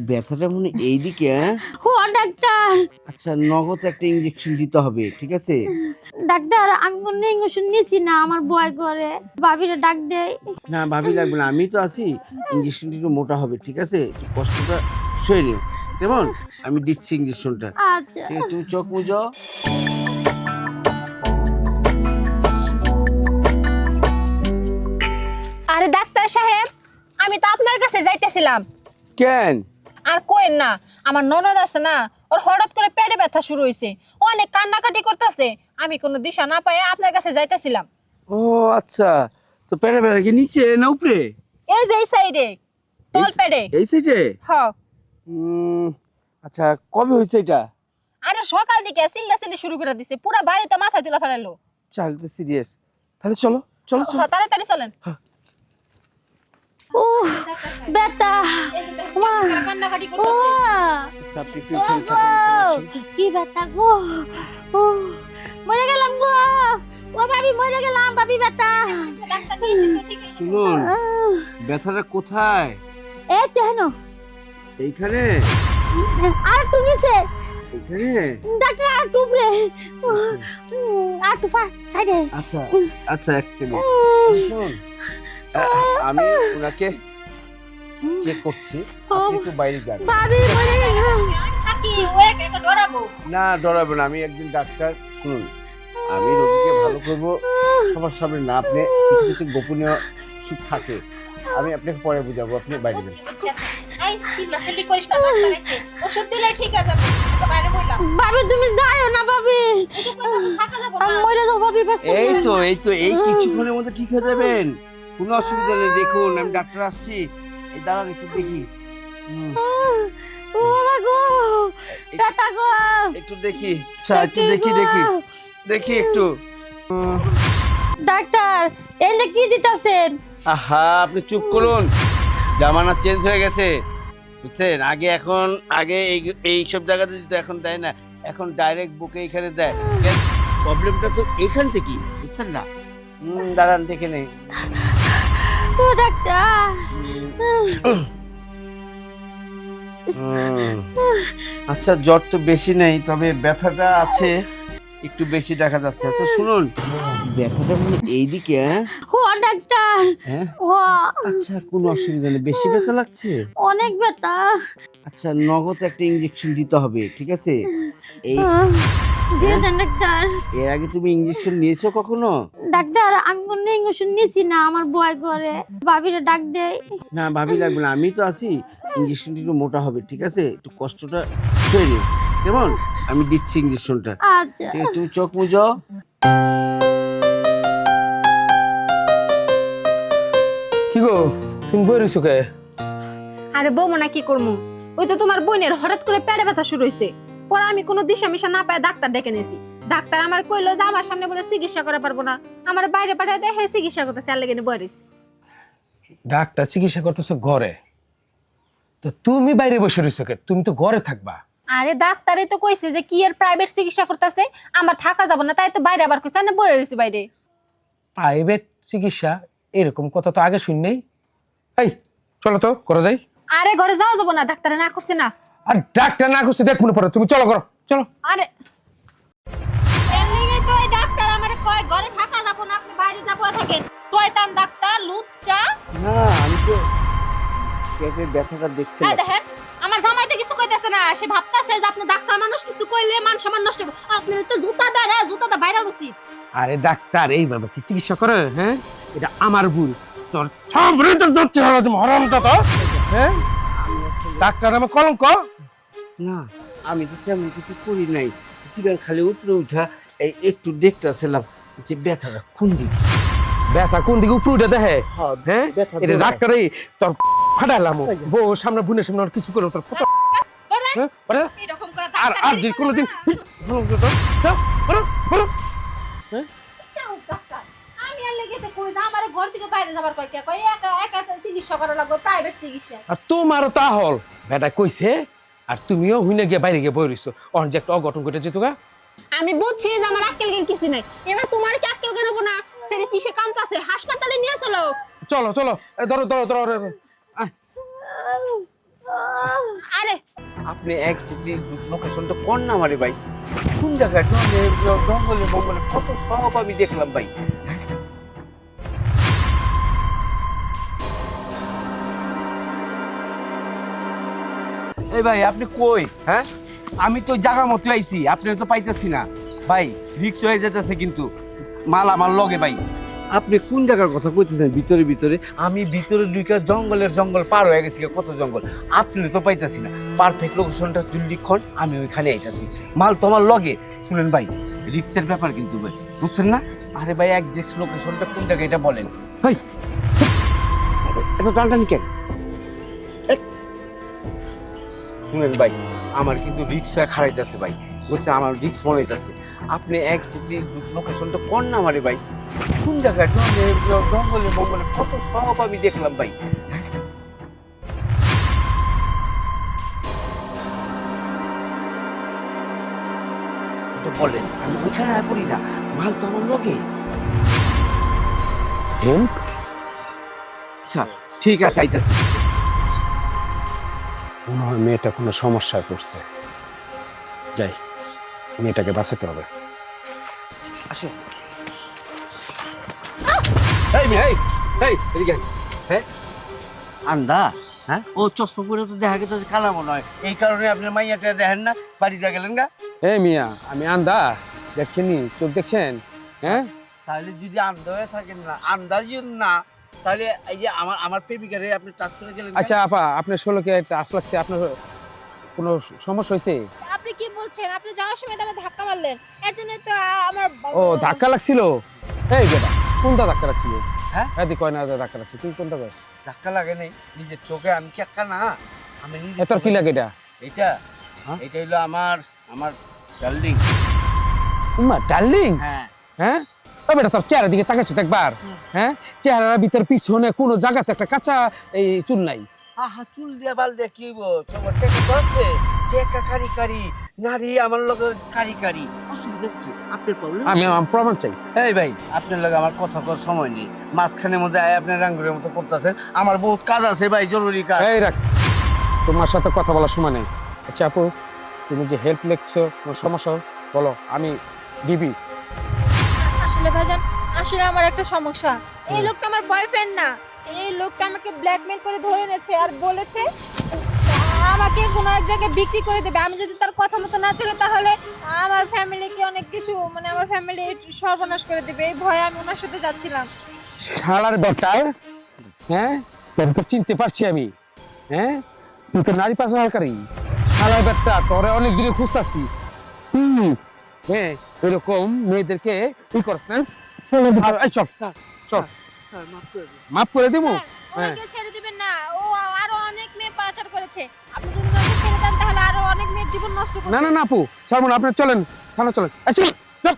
ব্যথাটা মনে এইদিকে, হ্যাঁ? ও ডাক্তার। আচ্ছা, নগদ একটা ইঞ্জেকশন দিতে হবে, ঠিক আছে? ডাক্তার আমি কোনো ইঞ্জেকশন নিছি না, আমার ভয় করে। ভাবিরে ডাক দেই। না ভাবি লাগবে না, আমি তো আছি। ইঞ্জেকশনটা একটু মোটা হবে, ঠিক আছে? একটু কষ্টটা সয়ে নিও, কেমন? আমি দিচ্ছি ইঞ্জেকশনটা। আচ্ছা। ঠিক আছে, তুমি চোখ মুজো। আরে ডাক্তার সাহেব, আমি তো আপনার কাছে যাইতেছিলাম। কেন? আর কোয়েন না, আমার ননদ আছে না, ওর হঠাৎ করে পেটে ব্যথা শুরু হয়েছে, অনেক কান্নাকাটি করতেছে। আমি কোনো দিশা না পাই আপনার কাছে যাইতেছিলাম। ও আচ্ছা, তো পেটে ব্যথা কি নিচে না উপরে? এই যে এই সাইডে, তল পেটে। এই সাইডে? হ। আচ্ছা, কবে হয়েছে এটা? আরে সকাল দিকে চিল্লাচিল্লি শুরু করে দিছে, পুরা বাড়িতে মাথা তুলে ফেলালো। চাল তো সিরিয়াস। তাহলে চলো চলো চলো। তাড়াতাড়ি চলেন। ও ব্যথা। মা কান্নাকাটি ও করতেছে। আচ্ছা, আপনি একটু ও এখানে গো, থাকুন, কি ব্যথা গো। ও মরে গেলাম গো। ও ভাবি মরে গেলাম, ভাবি ব্যথা। ডাক্তার নিয়েছে তো ঠিক আছে। শুনুন, ব্যথাটা কোথায়? এই তেহনো এইখানে? আর একটু নিচে। এইখানে? ডাক্তার আর একটু উপরে। আর একটু সাইডে। আচ্ছা আচ্ছা, এক মিনিট শুনুন, আমি ওনাকে চেক করছি, আপনি একটু বাইরে যান। ভাবি মরে গেলাম। থাকি ও একা একা ডরাবো। না ডরাবেন না, আমি একদিন ডাক্তার। শুনুন, আমি রোগীকে ভালো করব সবার সামনে না, আপনি কিছু কিছু গোপনীয় সুখ থাকে, আমি আপনাকে পরে বুঝাবো, আপনি বাইরে যান। বুঝছি আচ্ছা। এই চিল্লাচিল্লি করিস না, ডাক্তার আইছে, ওষুধ দিলে ঠিক হয়ে যাবে। বাইরে বইলাম। ভাবি তুমি যাও না ভাবি, এই যে কইতাছে থাকা যাবে আমি না। মরে যাবো ভাবি। ব্যস্ত এই কিছুক্ষণের মধ্যে ঠিক হয়ে যাবেন, কোনো অসুবিধা নেই। দেখুন, আমি ডাক্তার আসছি, এই দাঁড়ান একটু দেখি। ও বাবা গো, ব্যথা গো। একটু দেখি, আচ্ছা একটু দেখি দেখি দেখি একটু। ডাক্তার এই যে কি দিতেছেন? আহা, আপনি চুপ করুন, জামানা চেঞ্জ হয়ে গেছে, বুঝছেন? আগে এই সব জায়গাতে দিত, এখন দেয় না, এখন ডাইরেক্ট বুকে এখানে দেয়। প্রবলেমটা তো এখান থেকেই, বুঝছেন না? দাঁড়ান দেখে নেই। ও ডাক্তার। আচ্ছা, জ্বর তো বেশি নেই, তবে ব্যথাটা আছে, একটু বেশি দেখা যাচ্ছে। আচ্ছা শুনুন, ব্যথাটা মানে এইদিকে, হ্যাঁ? ও ডাক্তার। হ্যাঁ ও আচ্ছা, কোনো অসুবিধা নেই। বেশি ব্যথা লাগছে? অনেক ব্যথা। আচ্ছা, নগদ একটা ইঞ্জেকশন দিতে হবে, ঠিক আছে? এই দিয়ে দেন ডাক্তার। এর আগে তুমি ইঞ্জেকশন নিয়েছো কখনো? ডাক্তার আমি কোনো ইঞ্জেকশন নিছি না, আমার ভয় করে। ভাবিরে ডাক দেই। না ভাবি লাগবে না, আমি তো আছি। ইঞ্জেকশনটা একটু মোটা হবে, ঠিক আছে? একটু কষ্টটা সয়ে নিও, কেমন? আমি দিচ্ছি ইঞ্জেকশনটা। আচ্ছা। ঠিক আছে, তুমি চোখ মুজো। কি গো, তুমি বই রইছো কে? আরে বৌমা কি করমু, ওই তো তোমার বোনের হঠাৎ করে পেটে ব্যথা শুরু হয়েছে। পরে আমি কোনো দিশা মিশা না পায় ডাক্তার ডেকে নিয়েছি। ডাক্তার আমার কইলো যে আমার সামনে বলে চিকিৎসা করে পারবো না, আমার বাইরে পাঠায় দেয়, হে চিকিৎসা করতেছে, আর লেগে বই রইছে। ডাক্তার চিকিৎসা করতেছো ঘরে, তো তুমি বাইরে বসে রইছো কে? তুমি তো ঘরে থাকবা। আরে ডাক্তারই তো কইছে যে কি এর প্রাইভেট চিকিৎসা করতেছে, আমার থাকা যাব না, তাই তো বাইরে আবার কইছে না বই রইছি বাইরে। প্রাইভেট চিকিৎসা এরকম কথা তো আগে শুনি নাই। এই চলো তো ঘরে যাই। আরে ঘরে যাওয়া যাবো না, ডাক্তারে না করছে না। আর ডাক্তার না করছে দেখবো না, পরে তুমি চলো ঘর চলো। আরে এর লিগে তো এই ডাক্তার আমারে কয় ঘরে থাকা যাব না, আপনি বাইরে যাবো থাকেন। শয়তান ডাক্তার লুচ্চা। না, আমি তো পেটের ব্যথাটা দেখছি এই না। দেখেন আমার জামাইতে কিছু কইতেছে না, সে ভাবতাছে যে আপনি ডাক্তার মানুষ, কিছু কইলে মান সম্মান নষ্ট হবে। আপনার তো জুতা দা বাইরে উচিত। আরে ডাক্তার এইভাবে কি চিকিৎসা করে? হ্যাঁ, এটা আমার ভুল। তোর সব রেজাল্ট যাচ্ছে তুমি হরাম দাদা। হ্যাঁ, ডাক্তার আমার কলঙ্ক। না, আমি তো তেমন কিছু করি নাই, জীবন খালি উপরে উঠা এই একটু দেখতেছিলাম যে ব্যথাটা কোন দিকে। ব্যথা কোন দিকে উপরে উঠে দেখে? হ্যাঁ, ব্যথা এটা দৌড়ায়। ডাক্তারই তোর ফাটাইলাম। বউ সামনে বোনের সামনে আর কিছু করলো তোর কত। হ্যাঁ, ওরে, এরকম করে আর আর যে কোনোদিন ডাক্তার আমি আর লেগে তো কই আমারে ঘর থেকে বাইরে যাবার কয় কে কয় একা একা চিকিৎসা করা লাগবে, প্রাইভেট চিকিৎসা। আর তোমারও তা হল বেটা কইছে, আর তুমিও হুইনা গিয়ে বাইরে গিয়ে বই রইছো। অন যে একটা অঘটন ঘটে যেত গা। আমি বুঝছি যে আমার আক্কেল জ্ঞান কিছু নাই, এবার তোমার কি আক্কেল জ্ঞান হবো না? সেরে পিছে কামতাছে, হাসপাতালে নিয়ে চলো। চলো চলো, ধরো ধরো ধরো। আপনি একচুয়ালি লোকেশনটা কোন না আমারে ভাই, কোন জায়গায় জঙ্গলে মঙ্গলে কত সব আমি দেখলাম ভাই। এই ভাই আপনি কই? হ্যাঁ, আমি তো জায়গা মতো আইছি, আপনি তো পাইতেছি না ভাই, রিক্স হয়ে যেতেছে কিন্তু মাল আমার লগে ভাই। আপনি কোন জায়গার কথা কইতেছেন? ভিতরে ভিতরে আমি ভিতরে ঢুকে জঙ্গল পার হয়ে গেছি, কত জঙ্গল, আপনি তো পাইতেছি না। পারফেক্ট লোকেশনটা লিখন, আমি ওইখানে আইতাছি, মাল তো আমার লগে। শুনেন ভাই, রিক্সের ব্যাপার কিন্তু ভাই, বুঝছেন না? আরে ভাই একজ্যাক্ট লোকেশনটা কোন জায়গায় এটা বলেন। ভাই এত টানটানি কেন? শুনেন ভাই, আমার কিন্তু রিক্স হয়ে খারাইতেছে ভাই, বুঝছেন, আমার রিক্স মনে হইতেছে। আপনি একচুয়ালি লোকেশনটা কোন না আমারে ভাই, কোন জায়গায় জঙ্গলে মঙ্গলে কত সব আমি দেখলাম ভাই। এটা বলেন, আমি ওইখানে আর পড়ি না, মাল তো আমার লগে। আচ্ছা ঠিক আছে, আইতাছি। মনে হয় মেয়েটা কোনো সমস্যায় পড়ছে, যাই মেয়েটাকে বাঁচাতে হবে। আসো। এই মেয়ে, এই এদিকে আয়। হ্যাঁ আন্দা, হ্যাঁ ও চশমা পরে তো দেখা গেছে কানা মনে হয়, এই কারণে আপনার মাইয়াটা দেখেন না, বাড়িতে গেলেন গা। এই মিয়া, আমি আন্দা দেখছেন নি, চোখ দেখছেন? হ্যাঁ, তাহলে যদি আন্দা হয়ে থাকেন না, আন্দাজ না, তাহলে এই যে আমার প্রেমিকারে আপনি টাচ করে গেলেন। আচ্ছা আপা, আপনার ষোলোকে একটা আশ লাগছে, আপনার কোনো সমস্যা হয়েছে? আপনি কি বলছেন? আপনি যাওয়ার সময় তো আমাকে ধাক্কা মারলেন, এর জন্য তো আমার ও ধাক্কা লাগছিল? এই বেটা, কোনটা ধাক্কা লাগছিল? হ্যাঁ এদি কয় না ধাক্কা লাগছে, তুই কোনটা কয়? ধাক্কা লাগে নাই, নিজের চোখে আমি কি একা না, আমি নিজে। তোর কি লাগে এটা? এটা হ্যাঁ? এটা হইলো আমার ডার্লিং। উম্মা ডার্লিং? হ্যাঁ হ্যাঁ, ও বেটা তোর চেহারার দিকে তাকাচ্ছ তো একবার? হ্যাঁ, চেহারার ভিতর পিছনে কোনো জায়গাতে একটা কাঁচা এই চুল নাই? আহা, চুল দিয়া বাল দিয়া কি হইব, সবার টেকা তো আছে, টেকা কারি নারী আমার লগে কারি, অসুবিধা কি? আপনার প্রবলেম? আমি আমার প্রমাণ চাই। এই ভাই, আপনার লগে আমার কথা কর সময় নেই, মাঝখানের মধ্যে আয় আপনি রাঙ্গুরের মতো করতেছেন, আমার বহুত কাজ আছে ভাই, জরুরি কাজ। এই রাখ, তোমার সাথে কথা বলার সময় নেই। আচ্ছা আপু, তুমি যে হেল্প লেখছো, কোনো সমস্যা বলো, আমি দিবি। আসলে ভাইজান, আসলে আমার একটা সমস্যা। এই লোকটা আমার বয়ফ্রেন্ড না, এই লোকটা আমাকে ব্ল্যাকমেল করে ধরে এনেছে আর বলেছে আমাকে কোনো এক জায়গায় বিক্রি করে দেবে, আমি যদি তার কথা মতো না চলে তাহলে আমার ফ্যামিলিকে অনেক কিছু, মানে আমার ফ্যামিলি সর্বনাশ করে দেবে, এই ভয়ে আমি ওনার সাথে যাচ্ছিলাম। শালার বেটার, হ্যাঁ তোকে চিনতে পারছি আমি। হ্যাঁ, তুই তো নারী পাচারকারী। শালার বেটা, তোরে অনেক দিনে খুঁজতাছি। হ্যাঁ, এরকম মেয়েদেরকে ই করছ না? এই চল স্যার চল, স্যার মাফ করে দিন। মাফ করে দিব। হ্যাঁ, ওনাকে ছেড়ে দিবেন না, ও আরো অনেক মেয়ে পাচার করেছে, আপনি যদি ওনাকে ছেড়ে দেন তাহলে আরো অনেক মেয়ের জীবন নষ্ট করবে। না না না আপু, সালমান আপনি চলেন, থানা চলেন। এই চল চল।